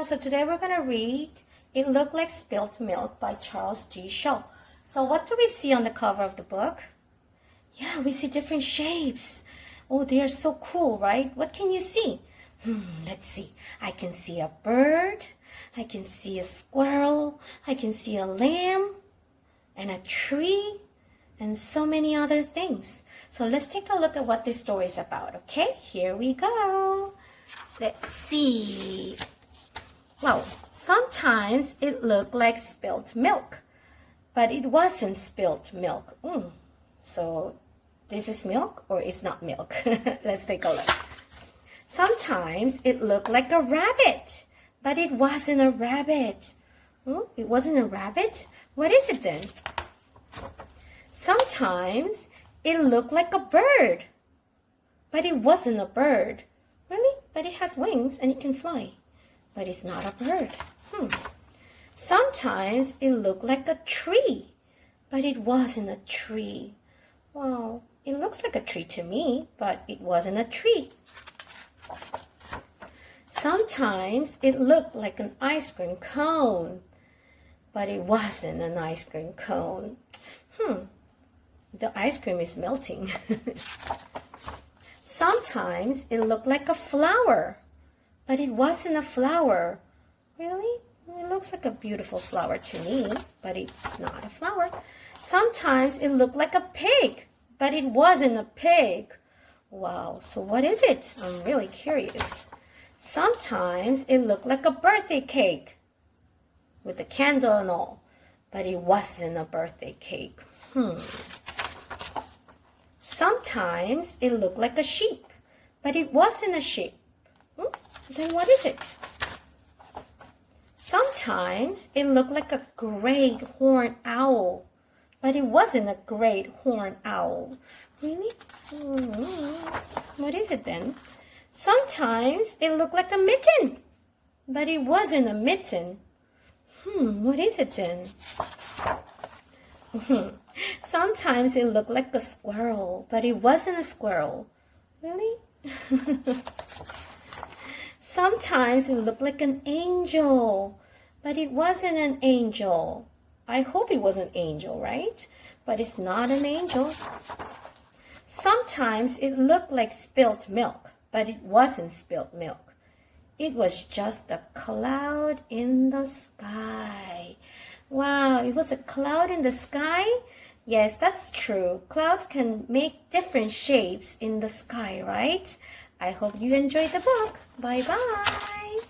So today we're going to read It Looked Like Spilt Milk by Charles G Shaw. So what do we see on the cover of the book? Yeah, we see different shapes. Oh, they are so cool, right? What can you see? Let's see. I can see a bird. I can see a squirrel. I can see a lamb and a tree and so many other things. So let's take a look at what this story is about, okay? Here we go. Let's see. Wow, sometimes it looked like spilt milk, but it wasn't spilt milk. So this is milk or it's not milk? Let's take a look. Sometimes it looked like a rabbit, but it wasn't a rabbit. It wasn't a rabbit? What is it then? Sometimes it looked like a bird, but it wasn't a bird. Really? But it has wings and it can fly, but it's not a bird. Sometimes it looked like a tree, but it wasn't a tree. Wow, it looks like a tree to me, but it wasn't a tree. Sometimes it looked like an ice cream cone, but it wasn't an ice cream cone. The ice cream is melting. Sometimes it looked like a flower, but it wasn't a flower. Really? It looks like a beautiful flower to me, but it's not a flower. Sometimes it looked like a pig, but it wasn't a pig. Wow, so what is it? I'm really curious. Sometimes it looked like a birthday cake with a candle and all, but it wasn't a birthday cake. Sometimes it looked like a sheep, but it wasn't a sheep. Then what is it? Sometimes it looked like a great horned owl, but it wasn't a great horned owl. Really? What is it then? Sometimes it looked like a mitten, but it wasn't a mitten. What is it then? Sometimes it looked like a squirrel, but it wasn't a squirrel. Really? Sometimes it looked like an angel, but it wasn't an angel. I hope it was an angel, right? But it's not an angel. Sometimes it looked like spilt milk, but it wasn't spilt milk. It was just a cloud in the sky. Wow, it was a cloud in the sky? Yes, that's true. Clouds can make different shapes in the sky, right? I hope you enjoyed the book. Bye-bye.